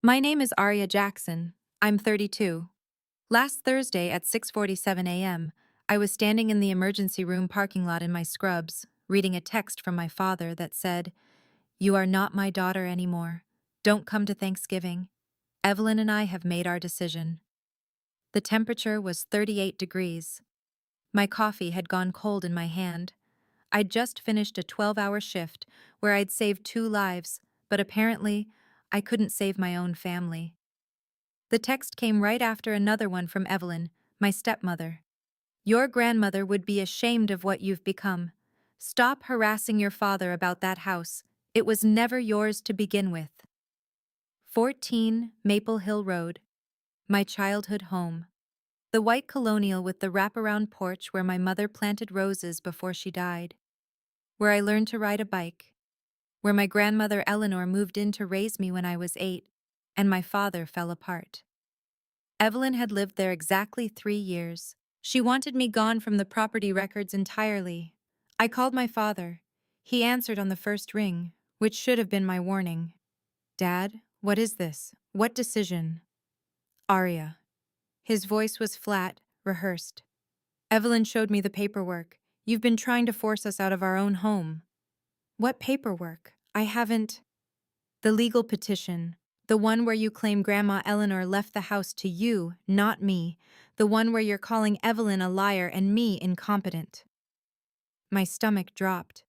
My name is Arya Jackson. I'm 32. Last Thursday at 6:47 a.m., I was standing in the emergency room parking lot in my scrubs, reading a text from my father that said, "You are not my daughter anymore. Don't come to Thanksgiving. Evelyn and I have made our decision." The temperature was 38 degrees. My coffee had gone cold in my hand. I'd just finished a 12-hour shift where I'd saved 2 lives, but apparently, I couldn't save my own family. The text came right after another one from Evelyn, my stepmother. "Your grandmother would be ashamed of what you've become. Stop harassing your father about that house. It was never yours to begin with." 14 Maple Hill Road, my childhood home. The white colonial with the wraparound porch where my mother planted roses before she died. Where I learned to ride a bike. Where my grandmother Eleanor moved in to raise me when I was 8, and my father fell apart. Evelyn had lived there exactly 3 years. She wanted me gone from the property records entirely. I called my father. He answered on the first ring, which should have been my warning. "Dad, what is this? What decision?" "Aria." His voice was flat, rehearsed. "Evelyn showed me the paperwork. You've been trying to force us out of our own home." "What paperwork? I haven't—" "The legal petition. The one where you claim Grandma Eleanor left the house to you, not me. The one where you're calling Evelyn a liar and me incompetent." My stomach dropped.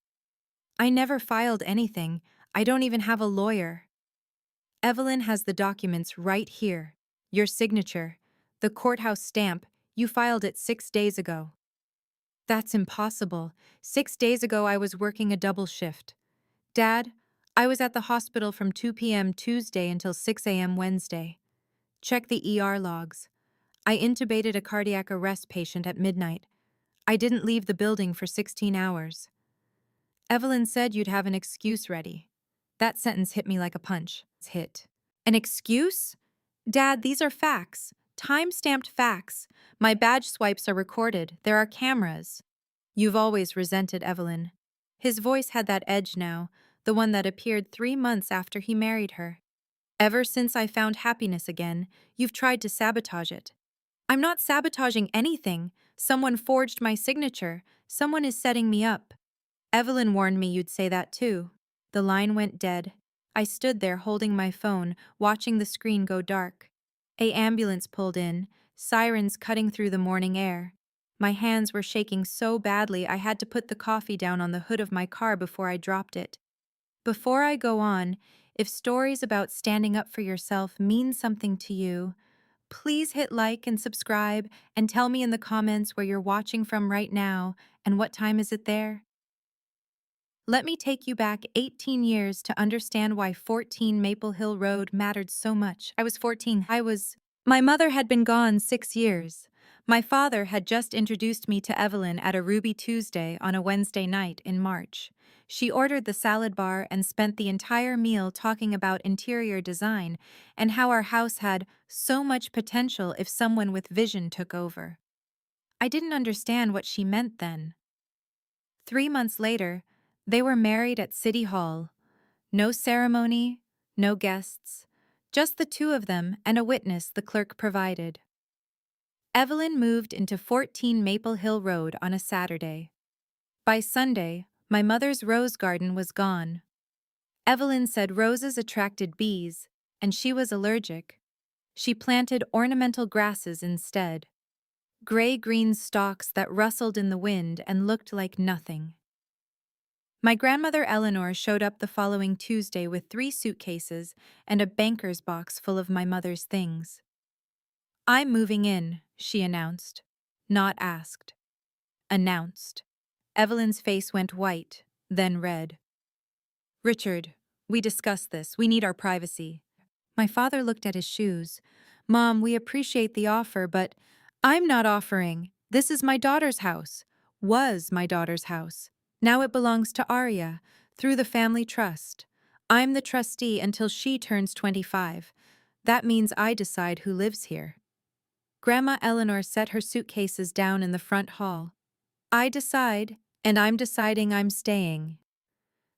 "I never filed anything. I don't even have a lawyer." "Evelyn has the documents right here. Your signature. The courthouse stamp. You filed it 6 days ago." "That's impossible. 6 days ago I was working a double shift. Dad, I was at the hospital from 2 p.m. Tuesday until 6 a.m. Wednesday. Check the ER logs. I intubated a cardiac arrest patient at midnight. I didn't leave the building for 16 hours. Evelyn said you'd have an excuse ready." That sentence hit me like a punch. Hit. "An excuse? Dad, these are facts. Time-stamped facts. My badge swipes are recorded. There are cameras." "You've always resented Evelyn." His voice had that edge now, the one that appeared 3 months after he married her. "Ever since I found happiness again, you've tried to sabotage it." "I'm not sabotaging anything. Someone forged my signature. Someone is setting me up." "Evelyn warned me you'd say that too." The line went dead. I stood there holding my phone, watching the screen go dark. A ambulance pulled in, sirens cutting through the morning air. My hands were shaking so badly I had to put the coffee down on the hood of my car before I dropped it. Before I go on, if stories about standing up for yourself mean something to you, please hit like and subscribe and tell me in the comments where you're watching from right now and what time is it there. Let me take you back 18 years to understand why 14 Maple Hill Road mattered so much. I was 14. My mother had been gone 6 years. My father had just introduced me to Evelyn at a Ruby Tuesday on a Wednesday night in March. She ordered the salad bar and spent the entire meal talking about interior design and how our house had so much potential if someone with vision took over. I didn't understand what she meant then. 3 months later, they were married at City Hall. No ceremony, no guests, just the two of them and a witness the clerk provided. Evelyn moved into 14 Maple Hill Road on a Saturday. By Sunday, my mother's rose garden was gone. Evelyn said roses attracted bees, and she was allergic. She planted ornamental grasses instead. Gray-green stalks that rustled in the wind and looked like nothing. My grandmother Eleanor showed up the following Tuesday with 3 suitcases and a banker's box full of my mother's things. "I'm moving in," she announced. Not asked. Announced. Evelyn's face went white, then red. "Richard, we discussed this. We need our privacy." My father looked at his shoes. "Mom, we appreciate the offer, but—" "I'm not offering. This is my daughter's house. Was my daughter's house. Now it belongs to Arya, through the family trust. I'm the trustee until she turns 25. That means I decide who lives here." Grandma Eleanor set her suitcases down in the front hall. "I decide, and I'm deciding I'm staying."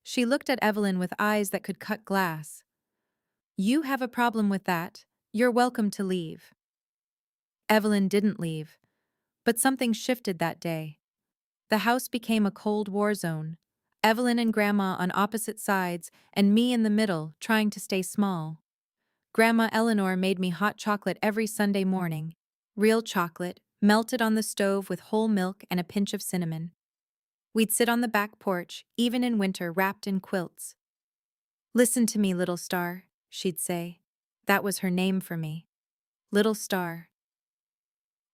She looked at Evelyn with eyes that could cut glass. You have a problem with that. You're welcome to leave. Evelyn didn't leave, but something shifted that day. The house became a Cold War zone. Evelyn and Grandma on opposite sides, and me in the middle, trying to stay small. Grandma Eleanor made me hot chocolate every Sunday morning. Real chocolate, melted on the stove with whole milk and a pinch of cinnamon. We'd sit on the back porch, even in winter, wrapped in quilts. "Listen to me, little star," she'd say. That was her name for me. Little star.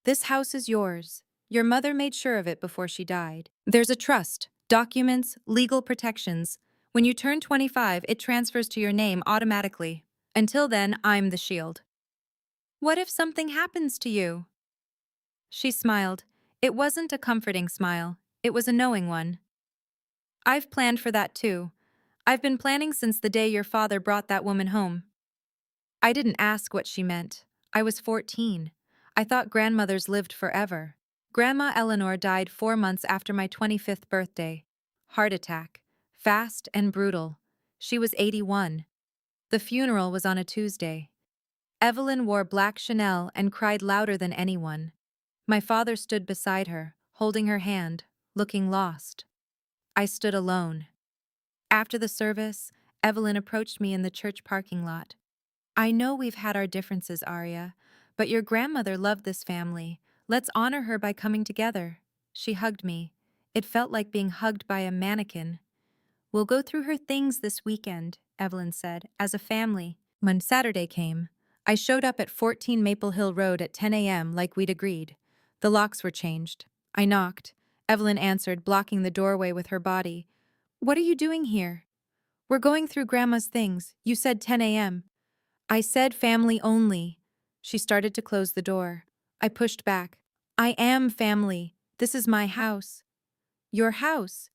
This house is yours. Your mother made sure of it before she died. There's a trust, documents, legal protections. When you turn 25, it transfers to your name automatically. Until then, I'm the shield. What if something happens to you? She smiled. It wasn't a comforting smile. It was a knowing one. I've planned for that too. I've been planning since the day your father brought that woman home. I didn't ask what she meant. I was 14. I thought grandmothers lived forever. Grandma Eleanor died 4 months after my 25th birthday. Heart attack. Fast and brutal. She was 81. The funeral was on a Tuesday. Evelyn wore black Chanel and cried louder than anyone. My father stood beside her, holding her hand, looking lost. I stood alone. After the service, Evelyn approached me in the church parking lot. "I know we've had our differences, Arya, but your grandmother loved this family. Let's honor her by coming together." She hugged me. It felt like being hugged by a mannequin. "We'll go through her things this weekend," Evelyn said, "as a family." When Saturday came, I showed up at 14 Maple Hill Road at 10 a.m. like we'd agreed. The locks were changed. I knocked. Evelyn answered, blocking the doorway with her body. "What are you doing here?" "We're going through Grandma's things. You said 10 a.m. I said family only." She started to close the door. I pushed back. "I am family. This is my house." "Your house?"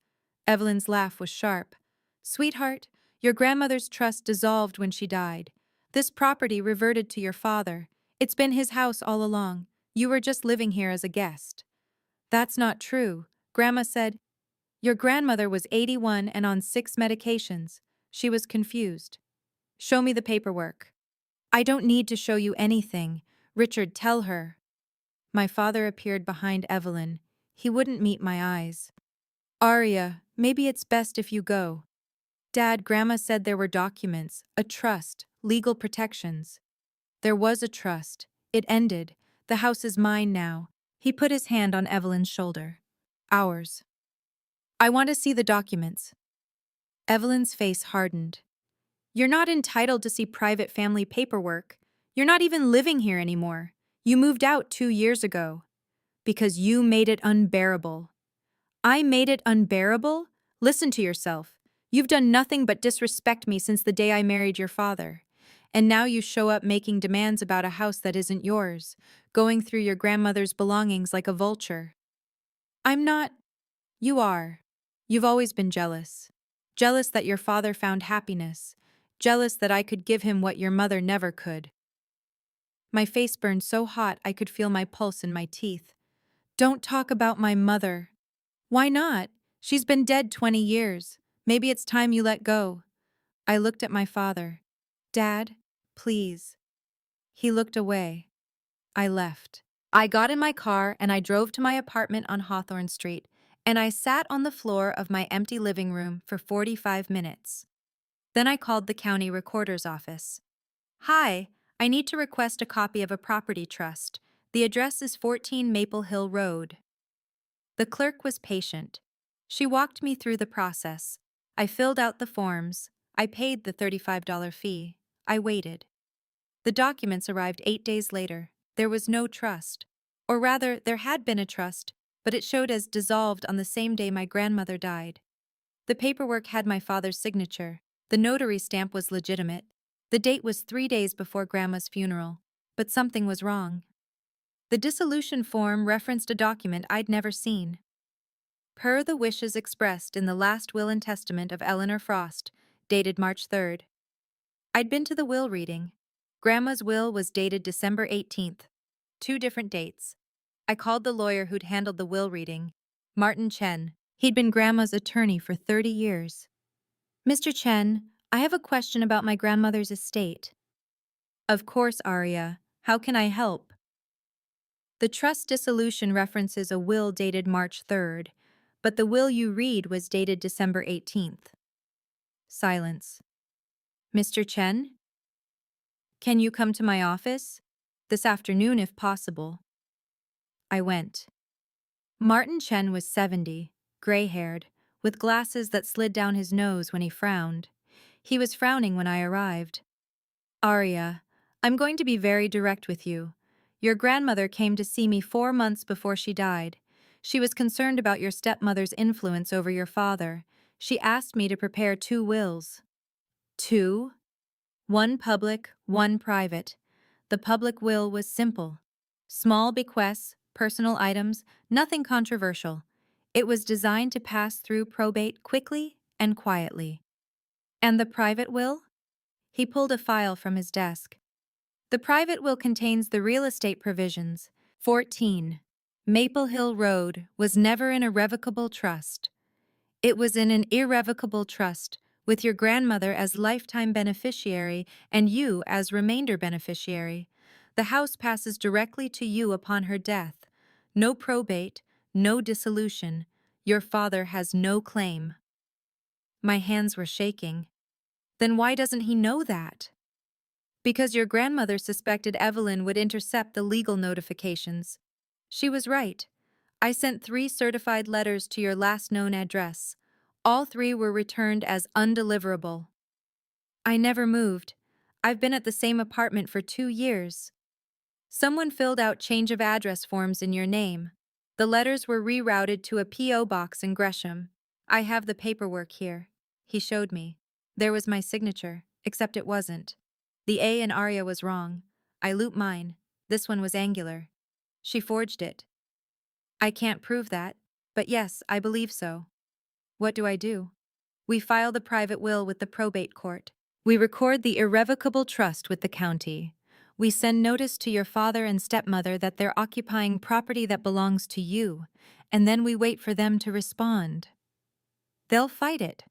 Evelyn's laugh was sharp. "Sweetheart, your grandmother's trust dissolved when she died. This property reverted to your father. It's been his house all along. You were just living here as a guest." "That's not true," Grandma said. "Your grandmother was 81 and on 6 medications." She was confused. "Show me the paperwork." "I don't need to show you anything. Richard, tell her." My father appeared behind Evelyn. He wouldn't meet my eyes. "Arya, maybe it's best if you go." "Dad, Grandma said there were documents, a trust, legal protections." "There was a trust. It ended. The house is mine now." He put his hand on Evelyn's shoulder. "Ours." "I want to see the documents." Evelyn's face hardened. "You're not entitled to see private family paperwork. You're not even living here anymore. You moved out 2 years ago. Because you made it unbearable." "I made it unbearable? Listen to yourself. You've done nothing but disrespect me since the day I married your father. And now you show up making demands about a house that isn't yours, going through your grandmother's belongings like a vulture." "I'm not." "You are. You've always been jealous. Jealous that your father found happiness. Jealous that I could give him what your mother never could." My face burned so hot I could feel my pulse in my teeth. "Don't talk about my mother." "Why not? She's been dead 20 years. Maybe it's time you let go." I looked at my father. "Dad, please." He looked away. I left. I got in my car and I drove to my apartment on Hawthorne Street, and I sat on the floor of my empty living room for 45 minutes. Then I called the county recorder's office. "Hi, I need to request a copy of a property trust. The address is 14 Maple Hill Road." The clerk was patient. She walked me through the process. I filled out the forms. I paid the $35 fee. I waited. The documents arrived 8 days later. There was no trust. Or rather, there had been a trust, but it showed as dissolved on the same day my grandmother died. The paperwork had my father's signature. The notary stamp was legitimate. The date was 3 days before Grandma's funeral. But something was wrong. The dissolution form referenced a document I'd never seen. "Per the wishes expressed in the last will and testament of Eleanor Frost, dated March 3rd. I'd been to the will reading. Grandma's will was dated December 18th. 2 different dates. I called the lawyer who'd handled the will reading, Martin Chen. He'd been Grandma's attorney for 30 years. "Mr. Chen, I have a question about my grandmother's estate." Of course, Arya. How can I help? The trust dissolution references a will dated March 3rd, but the will you read was dated December 18th. Silence. Mr. Chen? Can you come to my office? This afternoon, if possible. I went. Martin Chen was 70, gray-haired, with glasses that slid down his nose when he frowned. He was frowning when I arrived. Arya, I'm going to be very direct with you. Your grandmother came to see me 4 months before she died. She was concerned about your stepmother's influence over your father. She asked me to prepare 2 wills. 2? One public, one private. The public will was simple. Small bequests, personal items, nothing controversial. It was designed to pass through probate quickly and quietly. And the private will? He pulled a file from his desk. The private will contains the real estate provisions. 14. Maple Hill Road was never an irrevocable trust. It was in an irrevocable trust, with your grandmother as lifetime beneficiary and you as remainder beneficiary. The house passes directly to you upon her death. No probate, no dissolution. Your father has no claim. My hands were shaking. Then why doesn't he know that? Because your grandmother suspected Evelyn would intercept the legal notifications. She was right. I sent 3 certified letters to your last known address. All 3 were returned as undeliverable. I never moved. I've been at the same apartment for 2 years. Someone filled out change of address forms in your name. The letters were rerouted to a P.O. box in Gresham. I have the paperwork here. He showed me. There was my signature, except it wasn't. The A in Arya was wrong. I looped mine. This one was angular. She forged it. I can't prove that, but yes, I believe so. What do I do? We file the private will with the probate court. We record the irrevocable trust with the county. We send notice to your father and stepmother that they're occupying property that belongs to you, and then we wait for them to respond. They'll fight it.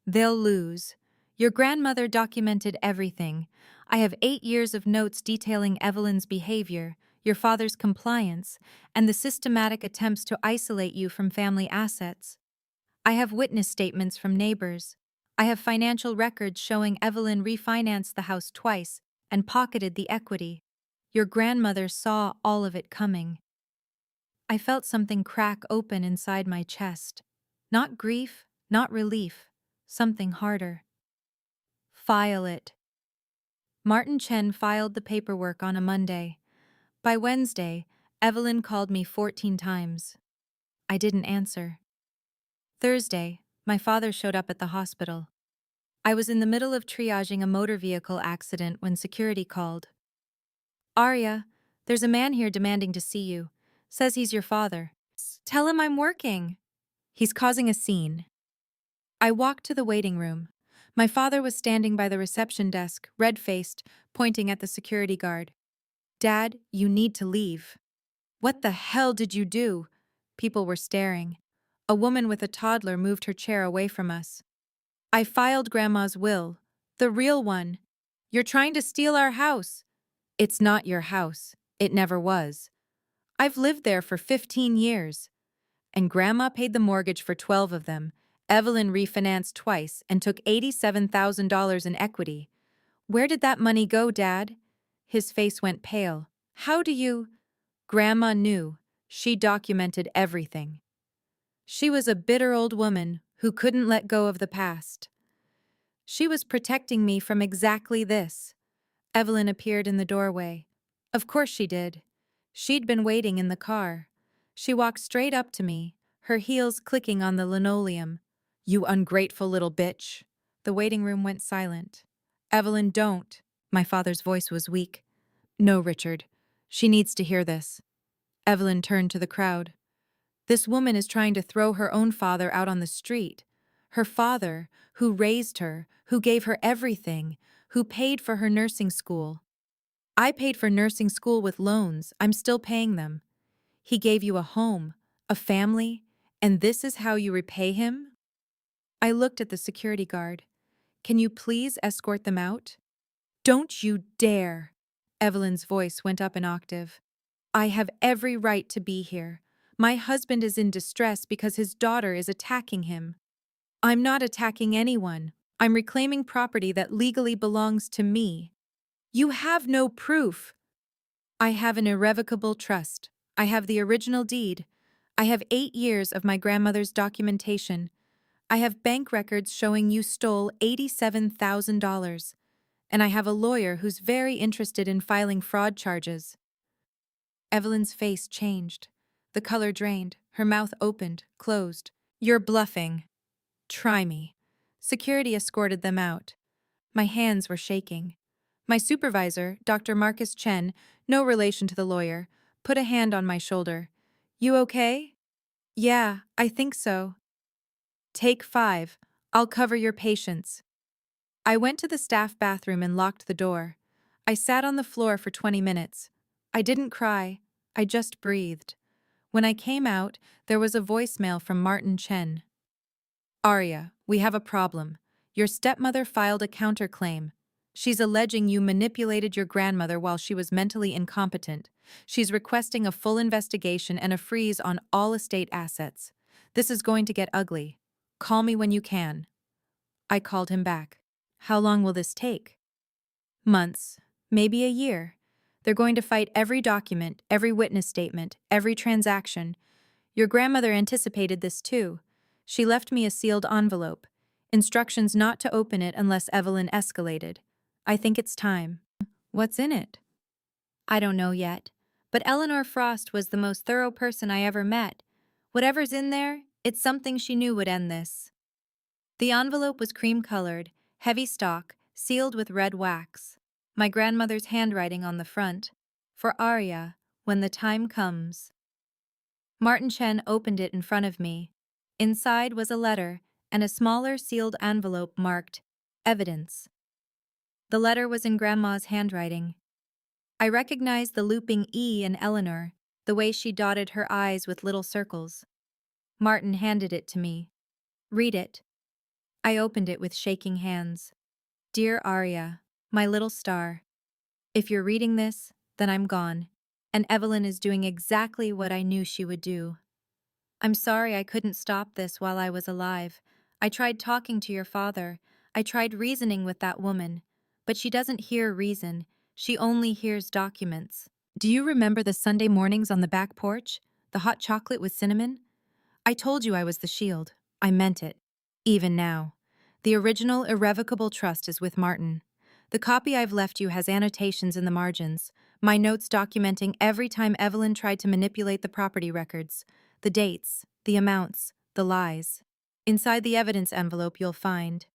They'll lose. Your grandmother documented everything. I have 8 years of notes detailing Evelyn's behavior, your father's compliance, and the systematic attempts to isolate you from family assets. I have witness statements from neighbors. I have financial records showing Evelyn refinanced the house twice and pocketed the equity. Your grandmother saw all of it coming. I felt something crack open inside my chest. Not grief, not relief, something harder. File it. Martin Chen filed the paperwork on a Monday. By Wednesday, Evelyn called me 14 times. I didn't answer. Thursday, my father showed up at the hospital. I was in the middle of triaging a motor vehicle accident when security called. Arya, there's a man here demanding to see you. Says he's your father. Tell him I'm working. He's causing a scene. I walked to the waiting room. My father was standing by the reception desk, red-faced, pointing at the security guard. Dad, you need to leave. What the hell did you do? People were staring. A woman with a toddler moved her chair away from us. I filed Grandma's will. The real one. You're trying to steal our house. It's not your house. It never was. I've lived there for 15 years. And Grandma paid the mortgage for 12 of them. Evelyn refinanced twice and took $87,000 in equity. Where did that money go, Dad? His face went pale. How do you? Grandma knew. She documented everything. She was a bitter old woman who couldn't let go of the past. She was protecting me from exactly this. Evelyn appeared in the doorway. Of course she did. She'd been waiting in the car. She walked straight up to me, her heels clicking on the linoleum. You ungrateful little bitch. The waiting room went silent. Evelyn, don't. My father's voice was weak. No, Richard. She needs to hear this. Evelyn turned to the crowd. This woman is trying to throw her own father out on the street. Her father, who raised her, who gave her everything, who paid for her nursing school. I paid for nursing school with loans. I'm still paying them. He gave you a home, a family, and this is how you repay him? I looked at the security guard. Can you please escort them out? Don't you dare! Evelyn's voice went up an octave. I have every right to be here. My husband is in distress because his daughter is attacking him. I'm not attacking anyone. I'm reclaiming property that legally belongs to me. You have no proof. I have an irrevocable trust. I have the original deed. I have 8 years of my grandmother's documentation. I have bank records showing you stole $87,000. And I have a lawyer who's very interested in filing fraud charges. Evelyn's face changed. The color drained. Her mouth opened, closed. You're bluffing. Try me. Security escorted them out. My hands were shaking. My supervisor, Dr. Marcus Chen, no relation to the lawyer, put a hand on my shoulder. You okay? Yeah, I think so. Take 5. I'll cover your patients. I went to the staff bathroom and locked the door. I sat on the floor for 20 minutes. I didn't cry. I just breathed. When I came out, there was a voicemail from Martin Chen. Arya, we have a problem. Your stepmother filed a counterclaim. She's alleging you manipulated your grandmother while she was mentally incompetent. She's requesting a full investigation and a freeze on all estate assets. This is going to get ugly. Call me when you can. I called him back. How long will this take? Months, maybe a year. They're going to fight every document, every witness statement, every transaction. Your grandmother anticipated this too. She left me a sealed envelope. Instructions not to open it unless Evelyn escalated. I think it's time. What's in it? I don't know yet. But Eleanor Frost was the most thorough person I ever met. Whatever's in there, it's something she knew would end this. The envelope was cream-colored, heavy stock, sealed with red wax. My grandmother's handwriting on the front. For Arya, when the time comes. Martin Chen opened it in front of me. Inside was a letter and a smaller sealed envelope marked Evidence. The letter was in Grandma's handwriting. I recognized the looping E in Eleanor, the way she dotted her eyes with little circles. Martin handed it to me. Read it. I opened it with shaking hands. Dear Arya, my little star. If you're reading this, then I'm gone, and Evelyn is doing exactly what I knew she would do. I'm sorry I couldn't stop this while I was alive. I tried talking to your father. I tried reasoning with that woman. But she doesn't hear reason. She only hears documents. Do you remember the Sunday mornings on the back porch? The hot chocolate with cinnamon? I told you I was the shield. I meant it. Even now. The original irrevocable trust is with Martin. The copy I've left you has annotations in the margins, my notes documenting every time Evelyn tried to manipulate the property records, the dates, the amounts, the lies. Inside the evidence envelope you'll find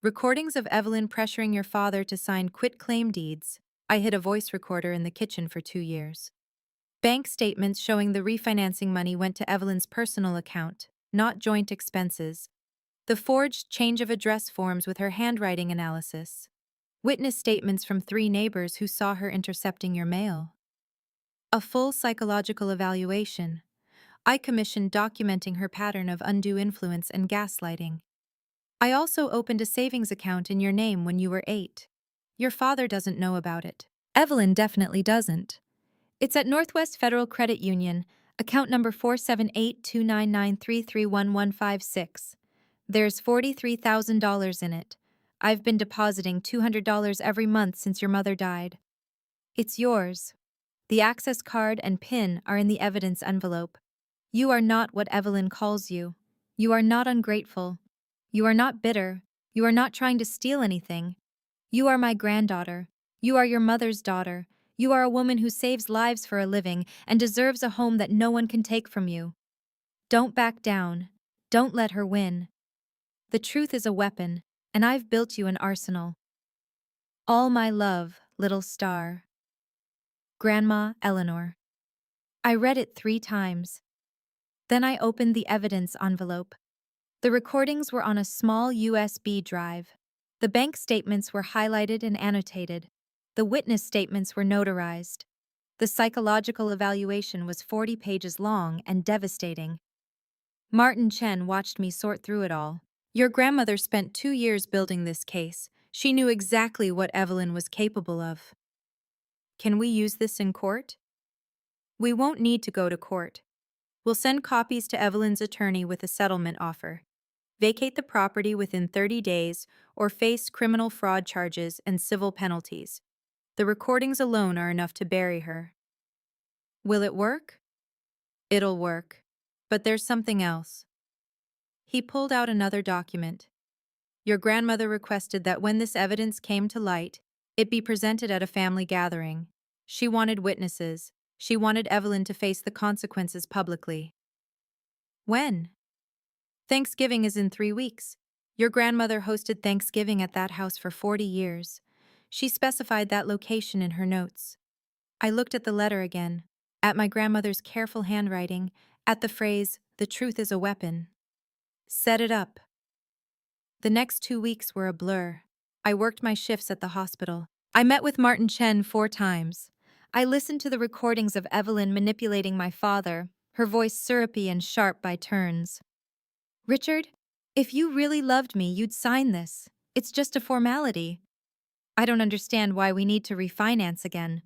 recordings of Evelyn pressuring your father to sign quitclaim deeds. I hid a voice recorder in the kitchen for 2 years. Bank statements showing the refinancing money went to Evelyn's personal account, not joint expenses. The forged change of address forms with her handwriting analysis. Witness statements from 3 neighbors who saw her intercepting your mail. A full psychological evaluation. I commissioned documenting her pattern of undue influence and gaslighting. I also opened a savings account in your name when you were 8. Your father doesn't know about it. Evelyn definitely doesn't. It's at Northwest Federal Credit Union, account number 4782993311156. There's $43,000 in it. I've been depositing $200 every month since your mother died. It's yours. The access card and PIN are in the evidence envelope. You are not what Evelyn calls you. You are not ungrateful. You are not bitter. You are not trying to steal anything. You are my granddaughter. You are your mother's daughter. You are a woman who saves lives for a living and deserves a home that no one can take from you. Don't back down. Don't let her win. The truth is a weapon, and I've built you an arsenal. All my love, little star. Grandma Eleanor. I read it 3 times. Then I opened the evidence envelope. The recordings were on a small USB drive. The bank statements were highlighted and annotated. The witness statements were notarized. The psychological evaluation was 40 pages long and devastating. Martin Chen watched me sort through it all. Your grandmother spent 2 years building this case. She knew exactly what Evelyn was capable of. Can we use this in court? We won't need to go to court. We'll send copies to Evelyn's attorney with a settlement offer. Vacate the property within 30 days or face criminal fraud charges and civil penalties. The recordings alone are enough to bury her. Will it work? It'll work. But there's something else. He pulled out another document. Your grandmother requested that when this evidence came to light, it be presented at a family gathering. She wanted witnesses. She wanted Evelyn to face the consequences publicly. When? Thanksgiving is in 3 weeks. Your grandmother hosted Thanksgiving at that house for 40 years. She specified that location in her notes. I looked at the letter again, at my grandmother's careful handwriting, at the phrase, "The truth is a weapon." Set it up. The next 2 weeks were a blur. I worked my shifts at the hospital. I met with Martin Chen 4 times. I listened to the recordings of Evelyn manipulating my father, her voice syrupy and sharp by turns. Richard, if you really loved me, you'd sign this. It's just a formality. I don't understand why we need to refinance again.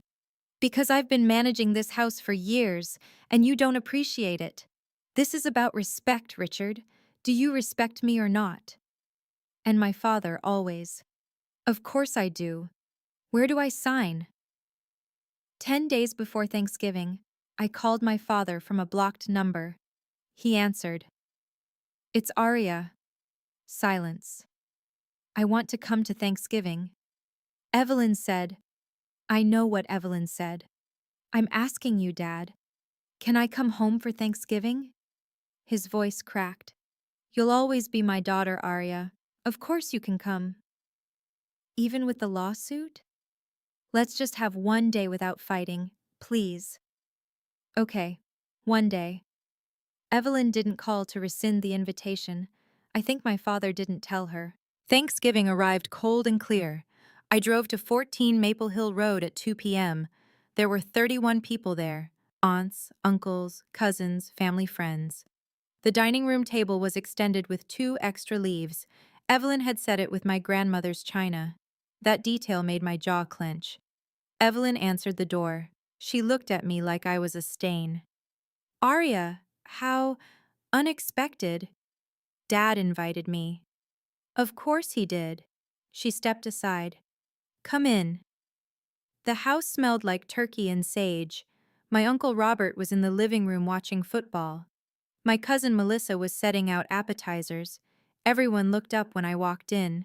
Because I've been managing this house for years, and you don't appreciate it. This is about respect, Richard. Do you respect me or not? And my father always. Of course I do. Where do I sign? 10 days before Thanksgiving, I called my father from a blocked number. He answered. It's Aria. Silence. I want to come to Thanksgiving. Evelyn said. I know what Evelyn said. I'm asking you, Dad. Can I come home for Thanksgiving? His voice cracked. You'll always be my daughter, Aria. Of course you can come. Even with the lawsuit? Let's just have one day without fighting, please. Okay, one day. Evelyn didn't call to rescind the invitation. I think my father didn't tell her. Thanksgiving arrived cold and clear. I drove to 14 Maple Hill Road at 2 p.m. There were 31 people there. Aunts, uncles, cousins, family friends. The dining room table was extended with 2 extra leaves. Evelyn had set it with my grandmother's china. That detail made my jaw clench. Evelyn answered the door. She looked at me like I was a stain. Aria, how unexpected. Dad invited me. Of course he did. She stepped aside. Come in. The house smelled like turkey and sage. My Uncle Robert was in the living room watching football. My cousin Melissa was setting out appetizers. Everyone looked up when I walked in.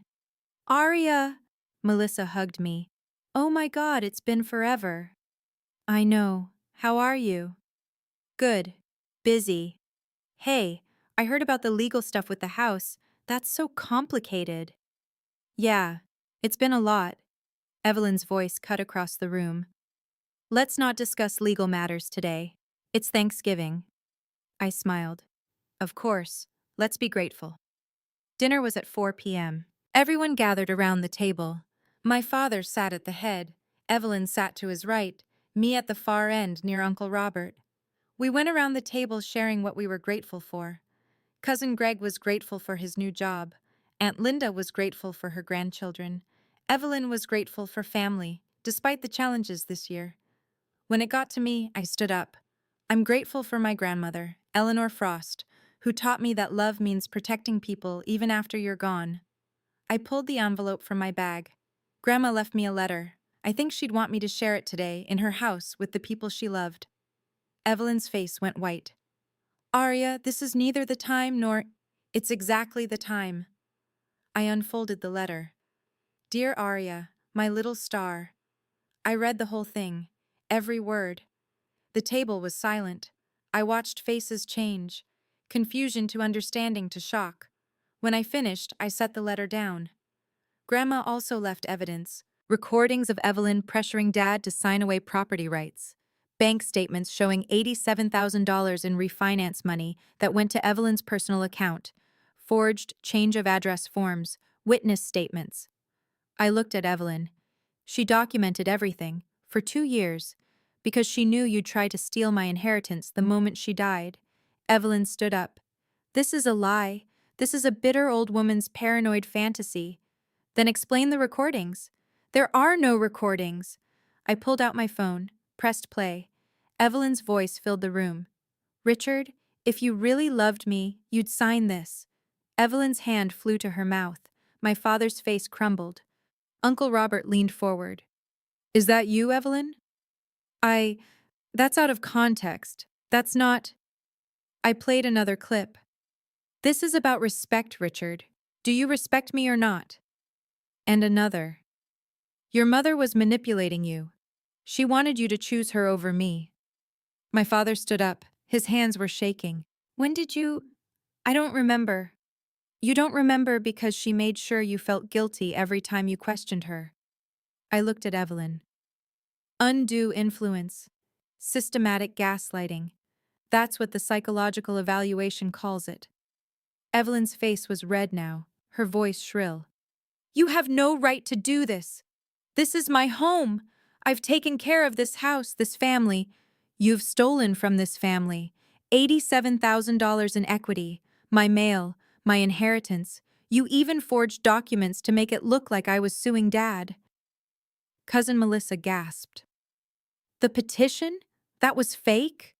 Aria! Melissa hugged me. Oh my God, it's been forever. I know. How are you? Good. Busy. Hey, I heard about the legal stuff with the house. That's so complicated. Yeah, it's been a lot. Evelyn's voice cut across the room. Let's not discuss legal matters today. It's Thanksgiving. I smiled. Of course. Let's be grateful. Dinner was at 4 p.m. Everyone gathered around the table. My father sat at the head. Evelyn sat to his right, me at the far end near Uncle Robert. We went around the table sharing what we were grateful for. Cousin Greg was grateful for his new job. Aunt Linda was grateful for her grandchildren. Evelyn was grateful for family, despite the challenges this year. When it got to me, I stood up. I'm grateful for my grandmother, Eleanor Frost, who taught me that love means protecting people even after you're gone. I pulled the envelope from my bag. Grandma left me a letter. I think she'd want me to share it today in her house with the people she loved. Evelyn's face went white. Aria, this is neither the time nor... It's exactly the time. I unfolded the letter. Dear Aria, my little star. I read the whole thing, every word. The table was silent. I watched faces change, confusion to understanding to shock. When I finished, I set the letter down. Grandma also left evidence, recordings of Evelyn pressuring Dad to sign away property rights, bank statements showing $87,000 in refinance money that went to Evelyn's personal account, forged change of address forms, witness statements. I looked at Evelyn. She documented everything, for 2 years, because she knew you'd try to steal my inheritance the moment she died. Evelyn stood up. This is a lie. This is a bitter old woman's paranoid fantasy. Then explain the recordings. There are no recordings. I pulled out my phone, pressed play. Evelyn's voice filled the room. Richard, if you really loved me, you'd sign this. Evelyn's hand flew to her mouth. My father's face crumbled. Uncle Robert leaned forward. Is that you, Evelyn? That's out of context. That's not. I played another clip. This is about respect, Richard. Do you respect me or not? And another. Your mother was manipulating you. She wanted you to choose her over me. My father stood up. His hands were shaking. When did you? I don't remember. You don't remember because she made sure you felt guilty every time you questioned her. I looked at Evelyn. Undue influence. Systematic gaslighting. That's what the psychological evaluation calls it. Evelyn's face was red now, her voice shrill. You have no right to do this. This is my home. I've taken care of this house, this family. You've stolen from this family. $87,000 in equity, my mail, my inheritance. You even forged documents to make it look like I was suing Dad. Cousin Melissa gasped. The petition? That was fake?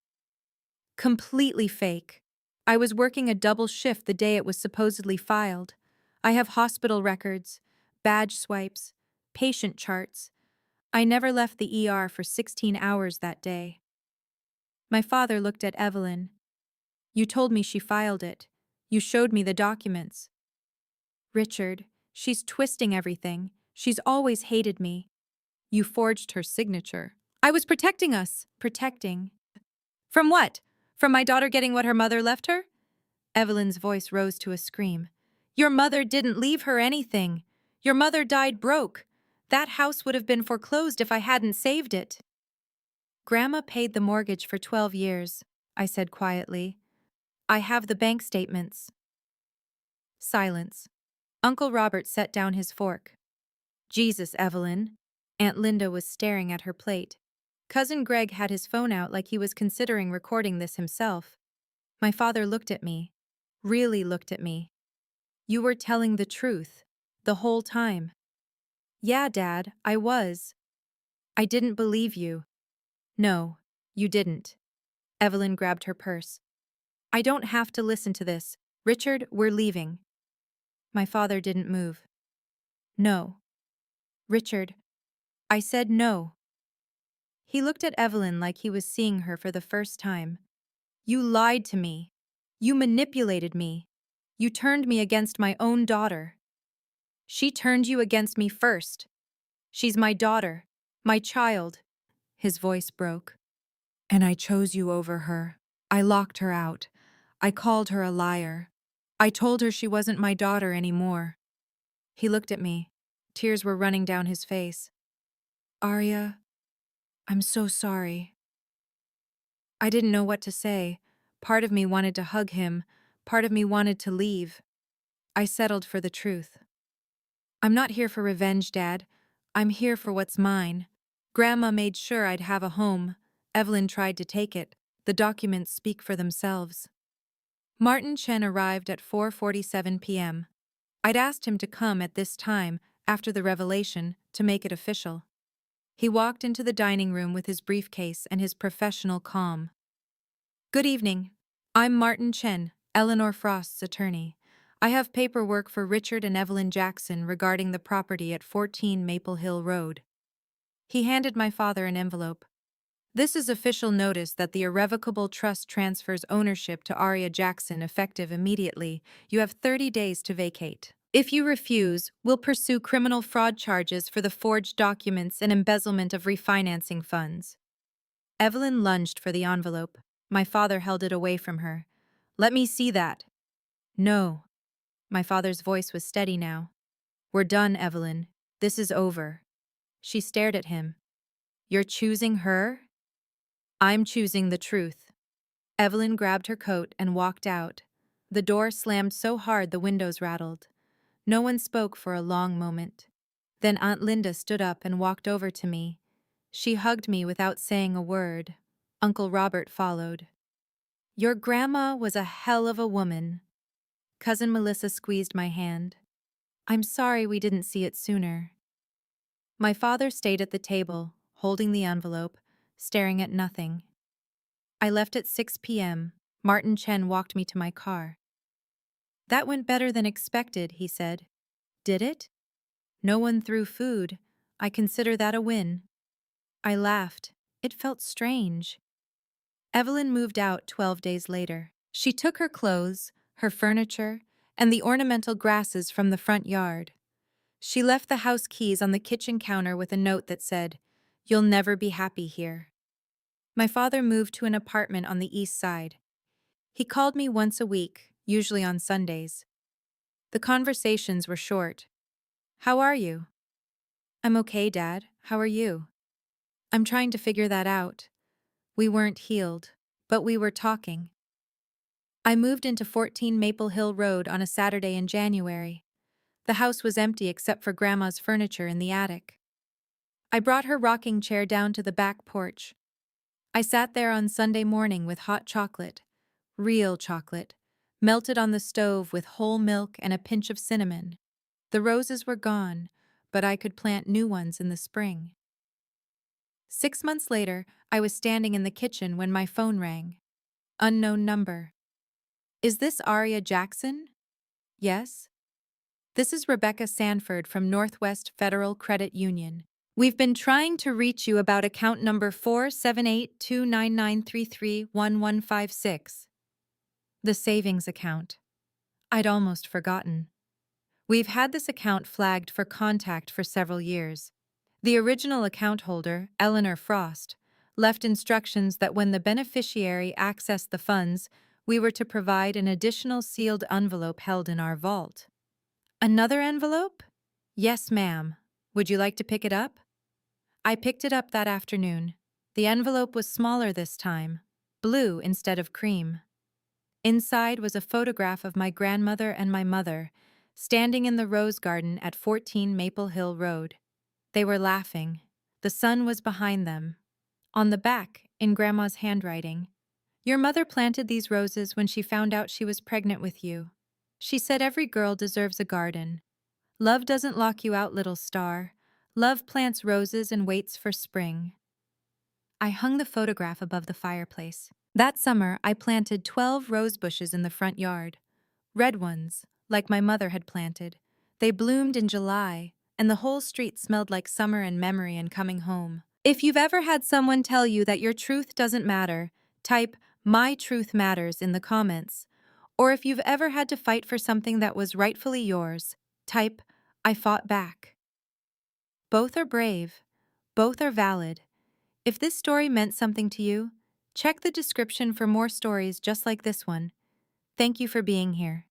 Completely fake. I was working a double shift the day it was supposedly filed. I have hospital records, badge swipes, patient charts. I never left the ER for 16 hours that day. My father looked at Evelyn. You told me she filed it. You showed me the documents. Richard, she's twisting everything. She's always hated me. You forged her signature. I was protecting us. Protecting. From what? From my daughter getting what her mother left her? Evelyn's voice rose to a scream. Your mother didn't leave her anything. Your mother died broke. That house would have been foreclosed if I hadn't saved it. Grandma paid the mortgage for 12 years, I said quietly. I have the bank statements. Silence. Uncle Robert set down his fork. Jesus, Evelyn. Aunt Linda was staring at her plate. Cousin Greg had his phone out like he was considering recording this himself. My father looked at me. Really looked at me. You were telling the truth. The whole time. Yeah, Dad, I was. I didn't believe you. No, you didn't. Evelyn grabbed her purse. I don't have to listen to this. Richard, we're leaving. My father didn't move. No. Richard. I said no. He looked at Evelyn like he was seeing her for the first time. You lied to me. You manipulated me. You turned me against my own daughter. She turned you against me first. She's my daughter, my child. His voice broke. And I chose you over her. I locked her out. I called her a liar. I told her she wasn't my daughter anymore. He looked at me. Tears were running down his face. Arya, I'm so sorry. I didn't know what to say. Part of me wanted to hug him. Part of me wanted to leave. I settled for the truth. I'm not here for revenge, Dad. I'm here for what's mine. Grandma made sure I'd have a home. Evelyn tried to take it. The documents speak for themselves. Martin Chen arrived at 4:47 p.m. I'd asked him to come at this time, after the revelation, to make it official. He walked into the dining room with his briefcase and his professional calm. Good evening. I'm Martin Chen, Eleanor Frost's attorney. I have paperwork for Richard and Evelyn Jackson regarding the property at 14 Maple Hill Road. He handed my father an envelope. This is official notice that the irrevocable trust transfers ownership to Arya Jackson effective immediately. You have 30 days to vacate. If you refuse, we'll pursue criminal fraud charges for the forged documents and embezzlement of refinancing funds. Evelyn lunged for the envelope. My father held it away from her. Let me see that. No. My father's voice was steady now. We're done, Evelyn. This is over. She stared at him. You're choosing her? I'm choosing the truth. Evelyn grabbed her coat and walked out. The door slammed so hard the windows rattled. No one spoke for a long moment. Then Aunt Linda stood up and walked over to me. She hugged me without saying a word. Uncle Robert followed. Your grandma was a hell of a woman. Cousin Melissa squeezed my hand. I'm sorry we didn't see it sooner. My father stayed at the table, holding the envelope, staring at nothing. I left at 6 p.m. Martin Chen walked me to my car. That went better than expected, he said. Did it? No one threw food. I consider that a win. I laughed. It felt strange. Evelyn moved out 12 days later. She took her clothes, her furniture, and the ornamental grasses from the front yard. She left the house keys on the kitchen counter with a note that said, "You'll never be happy here." My father moved to an apartment on the east side. He called me once a week, usually on Sundays. The conversations were short. "How are you?" "I'm okay, Dad. How are you?" "I'm trying to figure that out." We weren't healed, but we were talking. I moved into 14 Maple Hill Road on a Saturday in January. The house was empty except for Grandma's furniture in the attic. I brought her rocking chair down to the back porch. I sat there on Sunday morning with hot chocolate, real chocolate, melted on the stove with whole milk and a pinch of cinnamon. The roses were gone, but I could plant new ones in the spring. 6 months later, I was standing in the kitchen when my phone rang. Unknown number. "Is this Aria Jackson?" "Yes." "This is Rebecca Sanford from Northwest Federal Credit Union. We've been trying to reach you about account number 4782993311156. The savings account. I'd almost forgotten. We've had this account flagged for contact for several years. The original account holder, Eleanor Frost, left instructions that when the beneficiary accessed the funds, we were to provide an additional sealed envelope held in our vault. Another envelope? Yes, ma'am. Would you like to pick it up? I picked it up that afternoon. The envelope was smaller this time, blue instead of cream. Inside was a photograph of my grandmother and my mother, standing in the rose garden at 14 Maple Hill Road. They were laughing. The sun was behind them. On the back, in Grandma's handwriting, "Your mother planted these roses when she found out she was pregnant with you. She said every girl deserves a garden. Love doesn't lock you out, little star. Love plants roses and waits for spring." I hung the photograph above the fireplace. That summer, I planted 12 rose bushes in the front yard. Red ones, like my mother had planted. They bloomed in July, and the whole street smelled like summer and memory and coming home. If you've ever had someone tell you that your truth doesn't matter, type "My truth matters" in the comments. Or if you've ever had to fight for something that was rightfully yours, type "I fought back." Both are brave. Both are valid. If this story meant something to you, check the description for more stories just like this one. Thank you for being here.